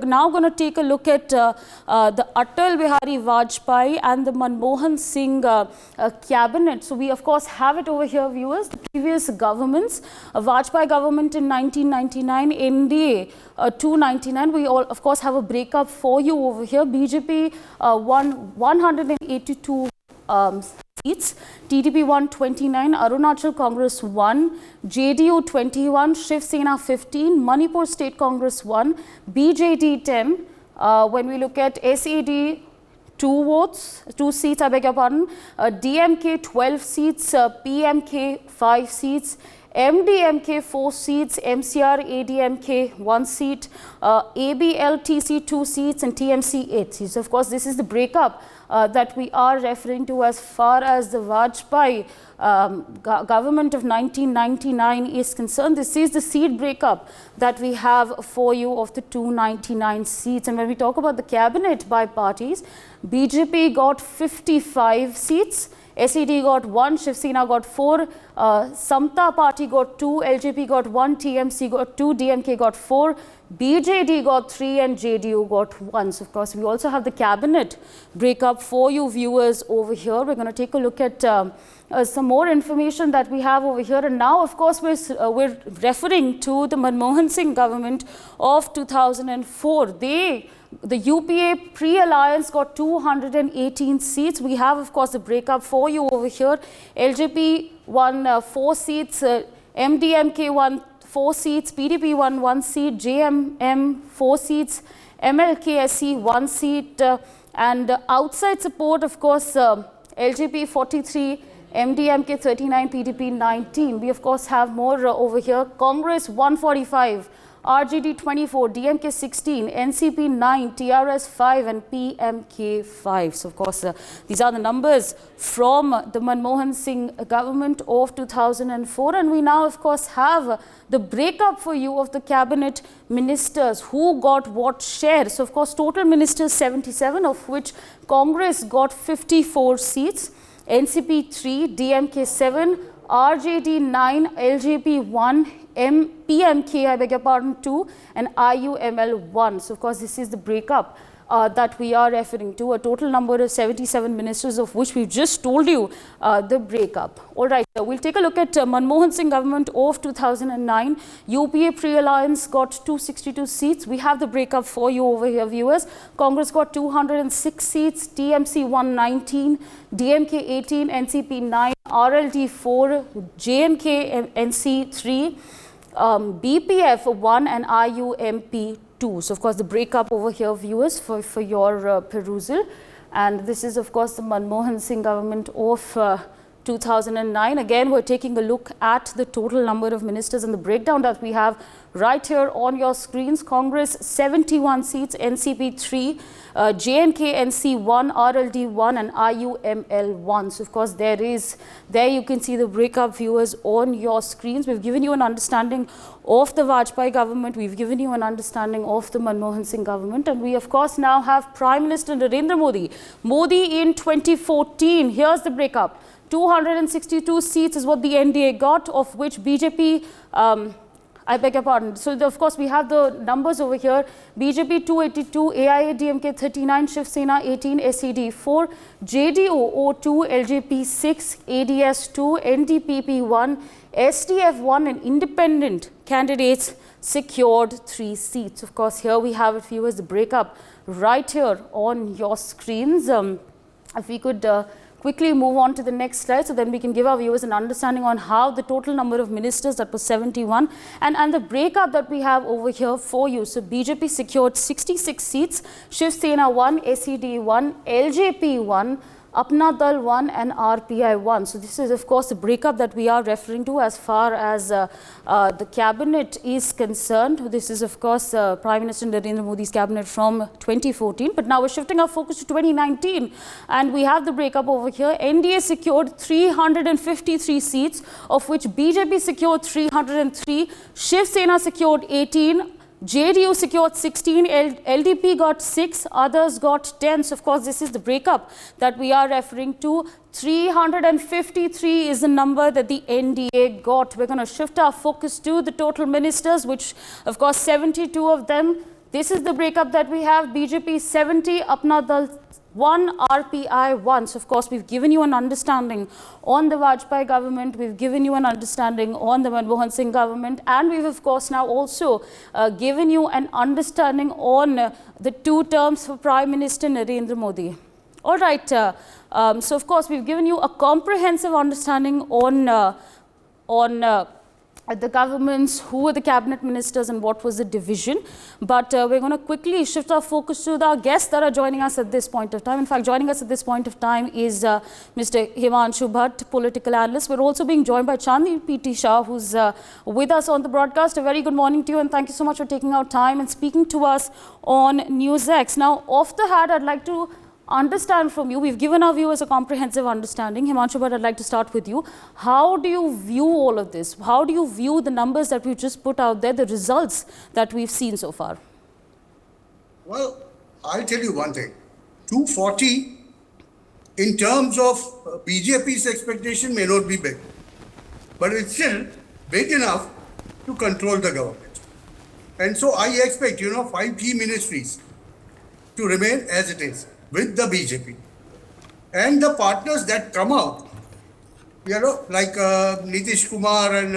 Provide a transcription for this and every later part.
now going to take a look at the Atal Bihari Vajpayee and the Manmohan Singh cabinet. So we of course have it over here, viewers. The previous governments, Vajpayee government in 1999, NDA 299. We all of course have a breakup for you over here. BJP won 182 seats, TDP 129, Arunachal Congress 1, JDU 21, Shiv Sena 15, Manipur State Congress 1, BJD 10. When we look at SAD, 2 seats, I beg your pardon, DMK 12 seats, PMK 5 seats, MDMK 4 seats, MCR ADMK 1 seat, ABLTC 2 seats and TMC 8 seats. Of course, this is the breakup that we are referring to as far as the Vajpayee government of 1999 is concerned. This is the seat breakup that we have for you of the 299 seats. And when we talk about the cabinet by parties, BJP got 55 seats, SED got 1, Shiv Sena got 4, Samta Party got 2, LJP got 1, TMC got 2, DMK got 4, BJD got 3 and JDU got 1. So of course, we also have the cabinet breakup for you viewers over here. We're going to take a look at some more information that we have over here. And now, of course, we're referring to the Manmohan Singh government of 2004. The UPA pre-alliance got 218 seats. We have, of course, the breakup for you over here. LJP won 4 seats, MDMK won 4 seats, PDP won 1 seat, JMM 4 seats, MLKSC 1 seat, and outside support, of course, LJP 43, MDMK 39, PDP 19. We, of course, have more over here. Congress 145. RGD 24, DMK 16, NCP 9, TRS 5 and PMK 5. So, of course, these are the numbers from the Manmohan Singh government of 2004. And we now, of course, have the breakup for you of the cabinet ministers who got what share. So, of course, total ministers 77, of which Congress got 54 seats, NCP 3, DMK 7, RJD 9, LJP 1, PMK, I beg your pardon, 2 and IUML 1. So, of course, this is the breakup that we are referring to, a total number of 77 ministers, of which we've just told you the breakup. All right, we'll take a look at Manmohan Singh government of 2009. UPA pre-alliance got 262 seats. We have the breakup for you over here, viewers. Congress got 206 seats, TMC 119, DMK 18, NCP 9, RLD 4, JNK NC 3, BPF 1 and IUMP 2. So, of course, the breakup over here, viewers, for your perusal. And this is, of course, the Manmohan Singh government of 2009. Again, we're taking a look at the total number of ministers and the breakdown that we have right here on your screens. Congress 71 seats, NCP 3, JNK NC 1, RLD 1 and IUML 1. So, of course, there you can see the breakup, viewers, on your screens. We've given you an understanding of the Vajpayee government. We've given you an understanding of the Manmohan Singh government. And we, of course, now have Prime Minister Narendra Modi. Modi in 2014. Here's the breakup. 262 seats is what the NDA got, of which BJP, I beg your pardon. So, of course, we have the numbers over here. BJP 282, AIADMK 39, Shiv Sena 18, SED 4, JDU 02, LJP 6, ADS 2, NDPP 1, SDF 1 and independent candidates secured 3 seats. Of course, here we have it, viewers, the breakup right here on your screens. If we could quickly move on to the next slide, so then we can give our viewers an understanding on how the total number of ministers, that was 71, and the breakup that we have over here for you. So, BJP secured 66 seats, Shiv Sena 1, SED 1, LJP 1, Apna Dal 1 and RPI 1. So, this is, of course, the breakup that we are referring to as far as the cabinet is concerned. This is, of course, Prime Minister Narendra Modi's cabinet from 2014. But now we're shifting our focus to 2019, and we have the breakup over here. NDA secured 353 seats, of which BJP secured 303, Shiv Sena secured 18, JDU secured 16, LDP got 6, others got 10. So, of course, this is the breakup that we are referring to. 353 is the number that the NDA got. We're going to shift our focus to the total ministers, which, of course, 72 of them This is the breakup that we have. BJP 70, Apna Dal 1, RPI 1. So, of course, we've given you an understanding on the Vajpayee government. We've given you an understanding on the Manmohan Singh government. And we've, of course, now also given you an understanding on the 2 terms for Prime Minister Narendra Modi. All right. So, of course, we've given you a comprehensive understanding on the governments, who were the cabinet ministers and what was the division. But we're going to quickly shift our focus to the guests that are joining us at this point of time. In fact, joining us at this point of time is Mr. Himanshu Bhatt, political analyst. We're also being joined by Chandni P.T. Shah, who's with us on the broadcast. A very good morning to you, and thank you so much for taking out time and speaking to us on NewsX. Now, off the hat, I'd like to understand from you. We've given our viewers a comprehensive understanding. Himanshu Bhatt, I'd like to start with you. How do you view all of this? How do you view the numbers that we've just put out there, the results that we've seen so far? Well, I'll tell you one thing. 240 in terms of BJP's expectation may not be big, but it's still big enough to control the government. And so I expect, 5 key ministries to remain as it is with the BJP. And the partners that come out, like Nitish Kumar and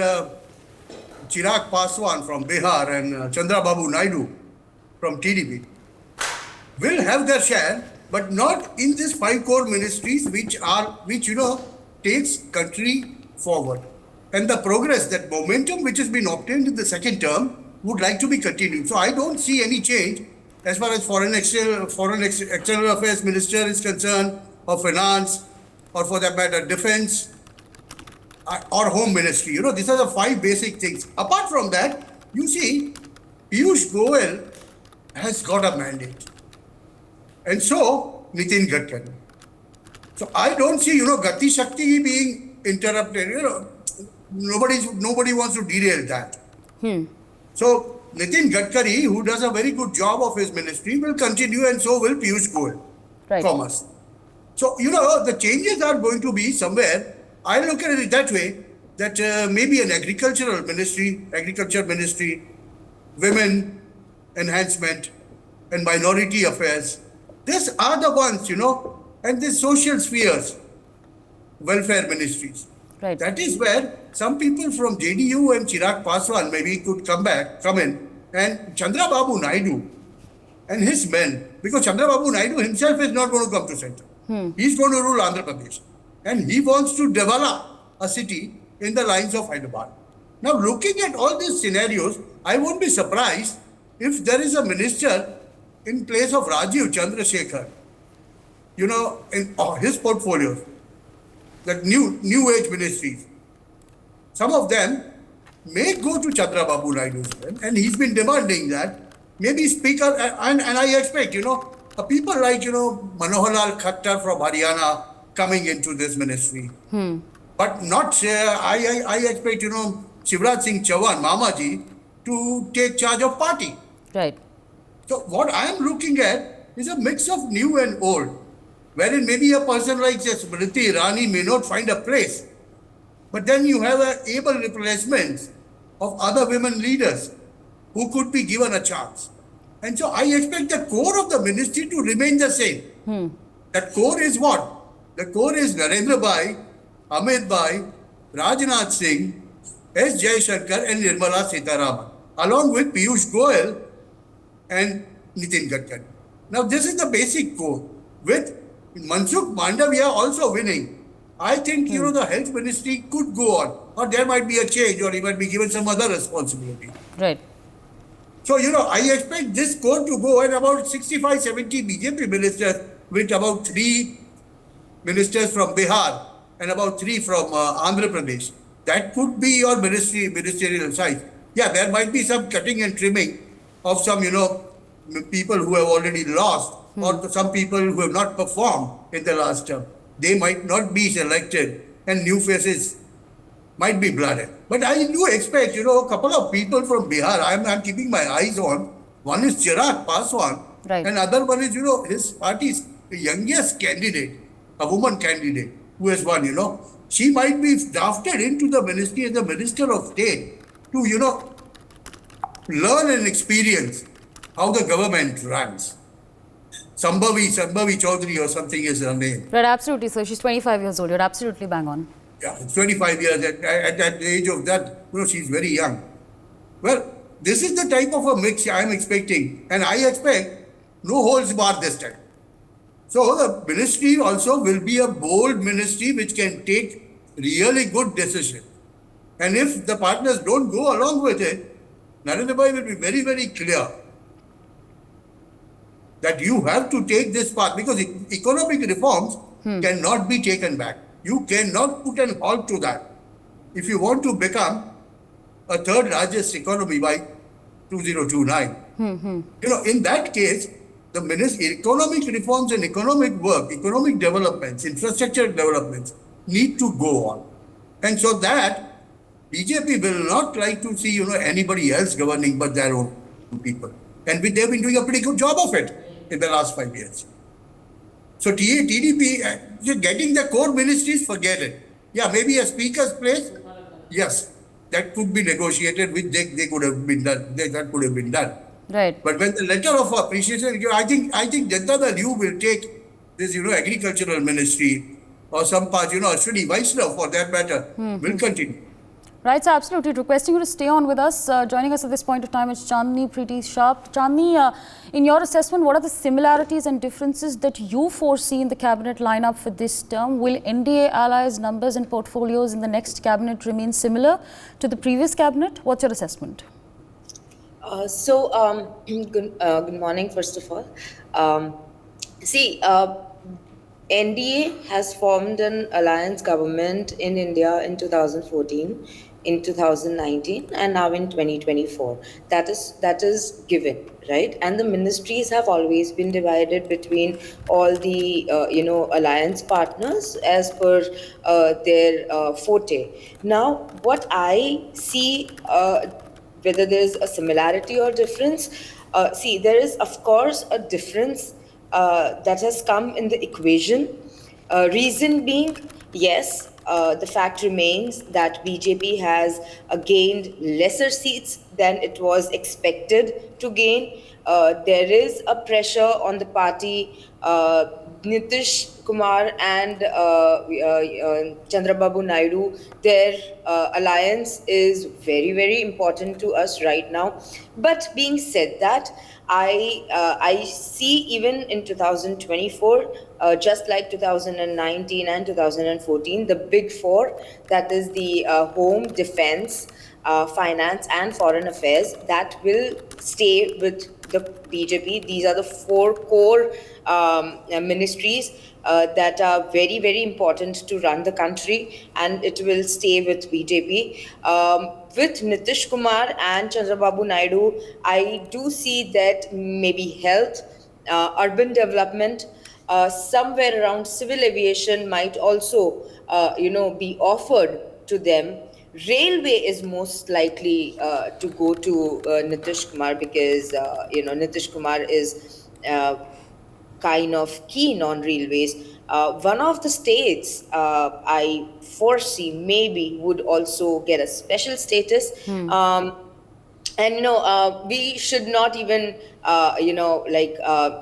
Chirag Paswan from Bihar and Chandrababu Naidu from TDP, will have their share, but not in these 5 core ministries which takes country forward. And the progress, that momentum which has been obtained in the second term would like to be continued. So I don't see any change as far as foreign external affairs minister is concerned, or finance, or for that matter, defense, or home ministry. These are the 5 basic things. Apart from that, you see, Piyush Goyal has got a mandate. And so, Nitin Gadkari. So I don't see, Gati Shakti being interrupted. Nobody wants to derail that. So Nitin Gadkari, who does a very good job of his ministry, will continue, and so will Piyush Goyal, commerce. So, the changes are going to be somewhere. I look at it that way, that maybe an agriculture ministry, women enhancement, and minority affairs. These are the ones, and the social spheres, welfare ministries. Right. That is where some people from JDU and Chirag Paswan maybe could come in, and Chandrababu Naidu and his men, because Chandrababu Naidu himself is not going to come to center. He's going to rule Andhra Pradesh, and he wants to develop a city in the lines of Hyderabad. Now, looking at all these scenarios, I won't be surprised if there is a minister in place of Rajiv Chandrasekhar, in his portfolios, that new age ministries. Some of them may go to Chandrababu Naidu's, and he's been demanding that. Maybe Speaker, and I expect, people like, Manohar Lal Khattar from Haryana coming into this ministry. But not, I expect, Shivraj Singh Chauhan, Mamaji, to take charge of party. Right. So what I am looking at is a mix of new and old, wherein maybe a person like Smriti Irani may not find a place. But then you have able replacements of other women leaders who could be given a chance. And so I expect the core of the ministry to remain the same. That core is what? The core is Narendra Bhai, Amit Bhai, Rajnath Singh, S. Jaishankar and Nirmala Sitharaman, along with Piyush Goyal and Nitin Gadkari. Now this is the basic core. With Mansukh Mandavia also winning, I think, the health ministry could go on, or there might be a change, or he might be given some other responsibility. Right. So, I expect this core to go, and about 65, 70 BJP ministers, with about 3 ministers from Bihar and about 3 from Andhra Pradesh. That could be your ministerial size. Yeah, there might be some cutting and trimming of some, people who have already lost, or some people who have not performed in the last term. They might not be selected, and new faces might be blooded. But I do expect, a couple of people from Bihar, I'm keeping my eyes on. One is Chirag Paswan, and other one is, his party's youngest candidate, a woman candidate who has won, She might be drafted into the ministry as the Minister of State to, learn and experience how the government runs. Sambhavi Chaudhary or something is her name. Right, absolutely. So she's 25 years old. You're absolutely bang on. Yeah, 25 years. At that age of that, she's very young. Well, this is the type of a mix I'm expecting, and I expect no holds barred this time. So the ministry also will be a bold ministry which can take really good decisions. And if the partners don't go along with it, Narendra Bhai will be very, very clear that you have to take this path because economic reforms cannot be taken back. You cannot put an halt to that. If you want to become a third largest economy by 2029, in that case, the economic reforms and economic work, economic developments, infrastructure developments need to go on. And so that BJP will not try to see, anybody else governing but their own people. And they've been doing a pretty good job of it in the last 5 years. So TDP, getting the core ministries, forget it. Yeah, maybe a speaker's place, yes, that could be negotiated with, they could have been done, that could have been done. Right. But when the letter of appreciation, I think Janata Dal, you will take this, agricultural ministry or some part, Ashwini Vaishnav for that matter, will continue. Right, so absolutely. Requesting you to stay on with us. Joining us at this point of time is Chandni Pretty Sharp. Chandni, in your assessment, what are the similarities and differences that you foresee in the cabinet lineup for this term? Will NDA allies' numbers and portfolios in the next cabinet remain similar to the previous cabinet? What's your assessment? Good morning, first of all. NDA has formed an alliance government in India in 2014, in 2019, and now in 2024. That is given, right? And the ministries have always been divided between all the alliance partners as per their forte. Now, what I see, whether there is a similarity or difference, there is of course a difference that has come in the equation. Reason being, yes, the fact remains that BJP has gained lesser seats than it was expected to gain. There is a pressure on the party. Nitish Kumar and Chandrababu Naidu, their alliance is very, very important to us right now. But being said that, I see even in 2024, just like 2019 and 2014, the big four, that is the home, defense, finance and foreign affairs, that will stay with the BJP. These are the four core ministries that are very, very important to run the country, and it will stay with BJP. With Nitish Kumar and Chandrababu Naidu, I do see that maybe health, urban development, somewhere around civil aviation might also, be offered to them. Railway is most likely to go to Nitish Kumar because, Nitish Kumar is kind of keen on railways. One of the states I foresee maybe would also get a special status. And we should not even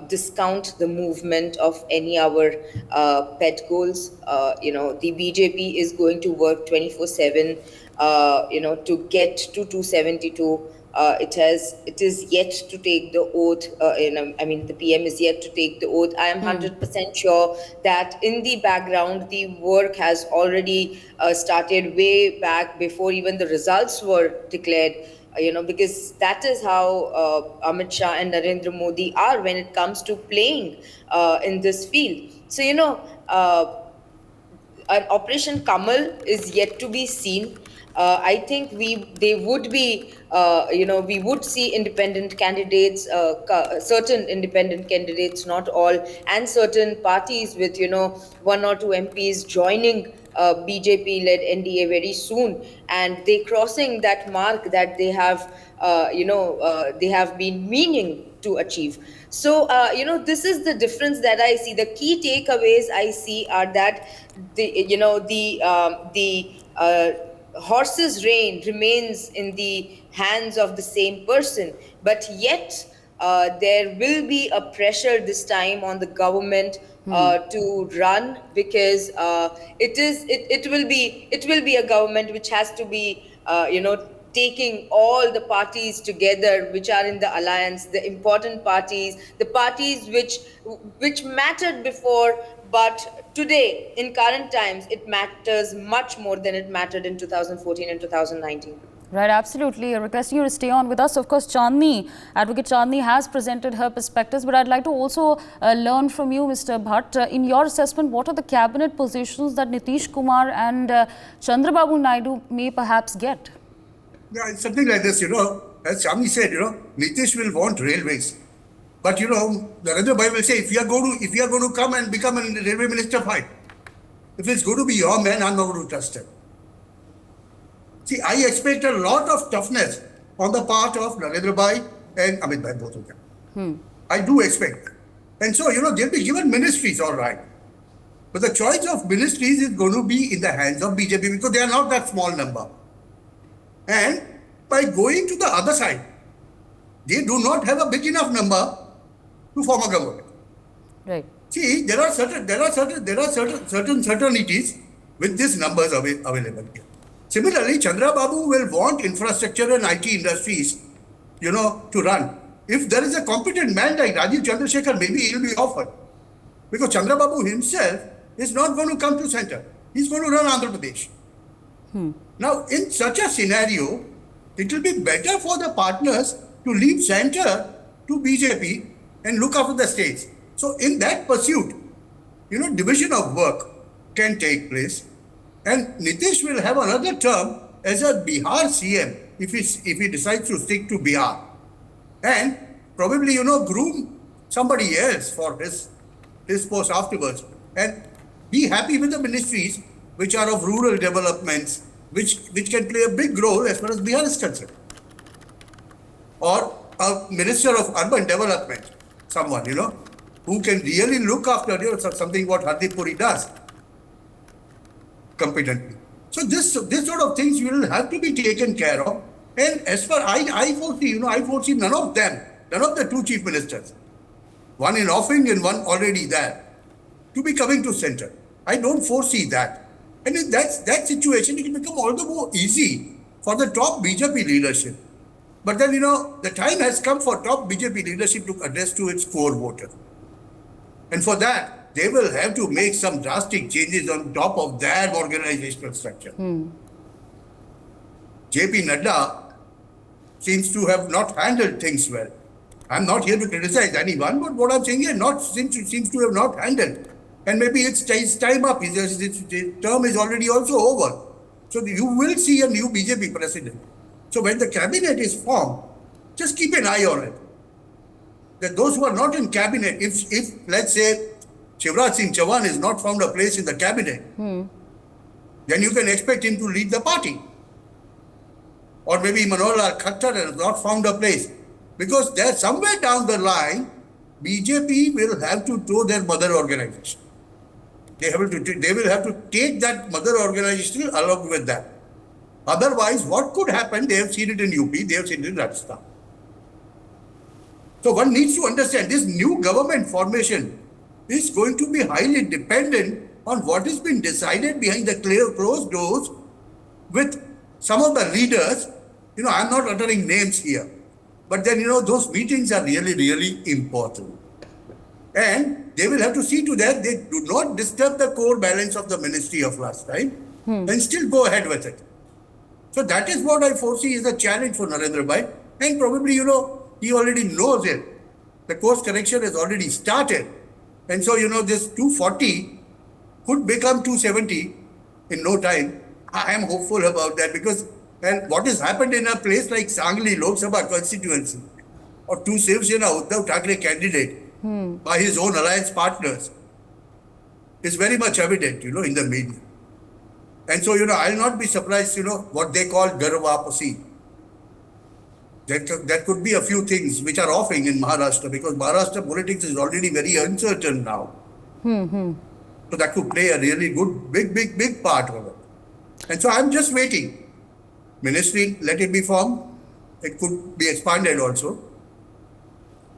discount the movement of any our pet goals. The BJP is going to work 24/7 to get to 272. It is yet to take the oath. The PM is yet to take the oath. I am 100% sure that in the background, the work has already started way back before even the results were declared. Because that is how Amit Shah and Narendra Modi are when it comes to playing in this field. So, an Operation Kamal is yet to be seen. I think we would see independent candidates, certain independent candidates, not all, and certain parties with, one or two MPs joining BJP-led NDA very soon, and they crossing that mark that they have, they have been meaning to achieve. So, this is the difference that I see. The key takeaways I see are that the horse's reign remains in the hands of the same person, but yet there will be a pressure this time on the government to run, because it will be a government which has to be taking all the parties together which are in the alliance, the important parties, the parties which mattered before, but today in current times it matters much more than it mattered in 2014 and 2019. Right, absolutely. Requesting you to stay on with us. Of course, Chandni, Advocate Chandni has presented her perspectives, but I'd like to also learn from you, Mr. Bhatt. In your assessment, what are the cabinet positions that Nitish Kumar and Chandrababu Naidu may perhaps get? Yeah, it's something like this, as Chandni said, Nitish will want railways. But, Narendra Bhai will say, if you are going to come and become a railway minister, fine. If it's going to be your man, I'm not going to trust him. See, I expect a lot of toughness on the part of Narendra Bhai and Amit Bhai, both of them. I do expect that. And so, they'll be given ministries, all right. But the choice of ministries is going to be in the hands of BJP because they are not that small number. And by going to the other side, they do not have a big enough number to form a government. Right. See, there are certain certainties with these numbers available here. Similarly, Chandrababu will want infrastructure and IT industries, to run. If there is a competent man like Rajiv Chandrasekhar, maybe he will be offered. Because Chandrababu himself is not going to come to center. He's going to run Andhra Pradesh. Now, in such a scenario, it will be better for the partners to leave center to BJP and look after the states. So, in that pursuit, division of work can take place. And Nitish will have another term as a Bihar CM if he decides to stick to Bihar. And probably, groom somebody else for his post afterwards. And be happy with the ministries which are of rural developments, which can play a big role as far as Bihar is concerned. Or a minister of urban development, someone, who can really look after something what Hardeep Puri does competently. So this sort of things will have to be taken care of. And as far I foresee none of the two chief ministers, one in offing and one already there, to be coming to center. I don't foresee that. And in that situation, it will become all the more easy for the top BJP leadership. But then, the time has come for top BJP leadership to address to its core voters. And for that, they will have to make some drastic changes on top of their organizational structure. JP Nadda seems to have not handled things well. I'm not here to criticize anyone, but what I'm saying here seems to have not handled. And maybe it's time up. His term is already also over. So you will see a new BJP president. So when the cabinet is formed, just keep an eye on it. That those who are not in cabinet, if let's say Shivraj Singh Chauhan is not found a place in the cabinet, then you can expect him to lead the party. Or maybe Manohar Lal Khattar has not found a place. Because there somewhere down the line, BJP will have to tow their mother organization. They will have to take that mother organization along with that. Otherwise, what could happen? They have seen it in UP, they have seen it in Rajasthan. So one needs to understand this new government formation is going to be highly dependent on what has been decided behind the closed doors with some of the leaders. I'm not uttering names here. But then, those meetings are really, really important. And they will have to see to that they do not disturb the core balance of the ministry of last time and still go ahead with it. So that is what I foresee is a challenge for Narendra Bhai. And probably, he already knows it. The course correction has already started. And so, this 240 could become 270 in no time. I am hopeful about that because what has happened in a place like Sangli Lok Sabha constituency or to Shiv Sena Uddhav Thackeray candidate by his own alliance partners is very much evident, in the media. And so, I'll not be surprised, what they call Garvapasi. That could be a few things which are offing in Maharashtra because Maharashtra politics is already very uncertain now. So that could play a really good, big part of it. And so I'm just waiting. Ministry, let it be formed. It could be expanded also.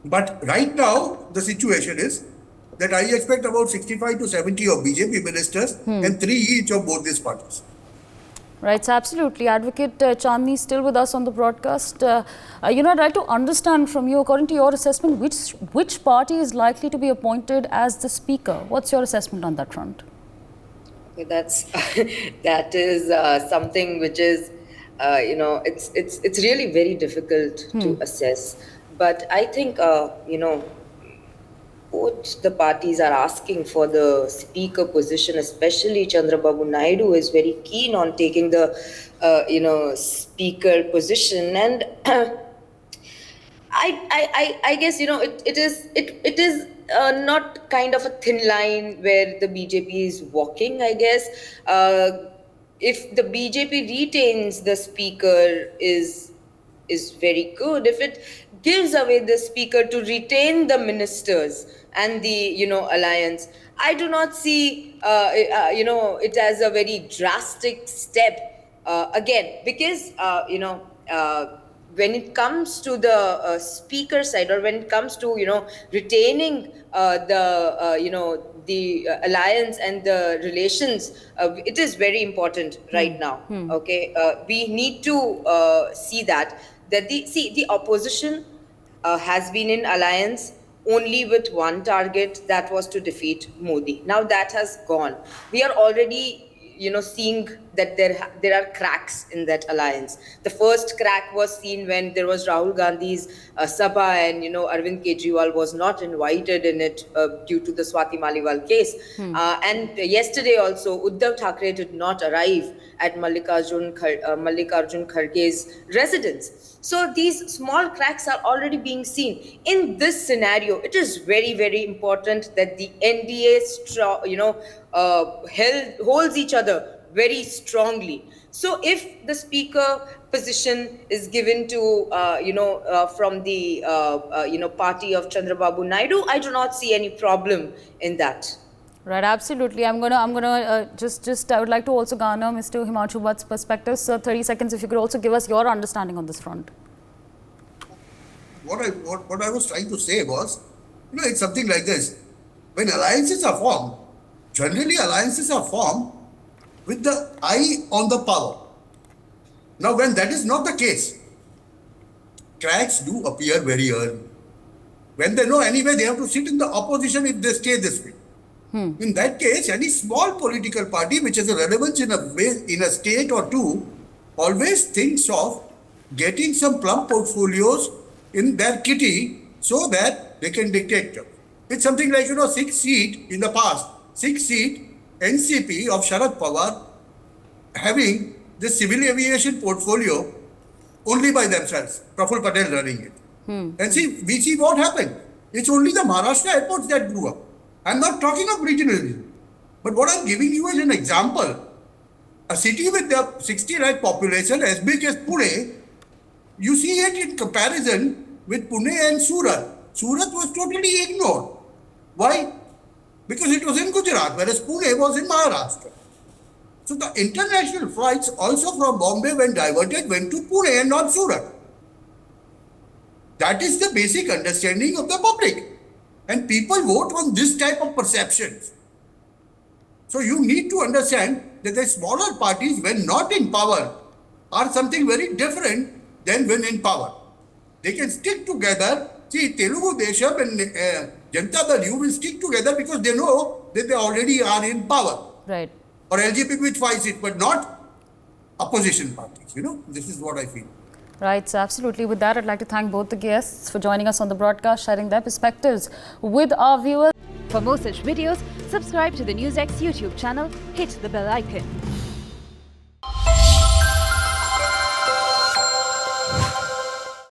But right now, the situation is that I expect about 65 to 70 of BJP ministers and 3 each of both these parties. Right, so absolutely. Advocate Chandni is still with us on the broadcast. I'd like to understand from you, according to your assessment, which party is likely to be appointed as the speaker? What's your assessment on that front? Okay, that is something which is, it's really very difficult to assess. But I think, both the parties are asking for the speaker position, especially Chandrababu Naidu is very keen on taking the, speaker position. And I guess, it is not kind of a thin line where the BJP is walking, I guess. If the BJP retains the speaker is very good. If it gives away the speaker to retain the ministers and the alliance, I do not see it as a very drastic step again, because when it comes to the speaker side, or when it comes to retaining the alliance and the relations, it is very important right now. Okay, we need to see that the opposition has been in alliance only with one target, that was to defeat Modi. Now that has gone. We are already seeing that there are cracks in that alliance. The first crack was seen when there was Rahul Gandhi's Sabha, and Arvind Kejriwal was not invited in it due to the Swati Maliwal case. And yesterday also, Uddhav Thackeray did not arrive at Mallikarjun Kharge's residence. So these small cracks are already being seen. In this scenario, it is very, very important that the NDA holds each other very strongly. So if the speaker position is given to from the party of Chandrababu Naidu, I do not see any problem in that. Right, absolutely. I'm gonna just I would like to also garner Mr. Himanshu Bhatt's perspective. So 30 seconds, if you could also give us your understanding on this front. What I was trying to say was, it's something like this. When alliances are formed, generally alliances are formed with the eye on the power. Now, when that is not the case, cracks do appear very early. When they know anyway, they have to sit in the opposition if they stay this way. In that case, any small political party which has a relevance in a state or two always thinks of getting some plum portfolios in their kitty so that they can dictate them. It's something like 6 seat in the past, 6 seat NCP of Sharad Pawar having the civil aviation portfolio only by themselves, Praful Patel running it. And we see what happened. It's only the Maharashtra airports that grew up. I'm not talking of regionalism. But what I'm giving you as an example, a city with the 60 lakh population as big as Pune, you see it in comparison with Pune and Surat. Surat was totally ignored. Why? Because it was in Gujarat, whereas Pune was in Maharashtra. So the international flights also from Bombay, when diverted, went to Pune and not Surat. That is the basic understanding of the public. And people vote on this type of perceptions. So you need to understand that the smaller parties, when not in power, are something very different than when in power. They can stick together. See, Telugu Desam and Janata Dal, you will stick together because they know that they already are in power. Right. Or LGP which fights it, but not opposition parties. This is what I feel. Right, so absolutely. With that, I'd like to thank both the guests for joining us on the broadcast, sharing their perspectives with our viewers. For more such videos, subscribe to the NewsX YouTube channel, hit the bell icon.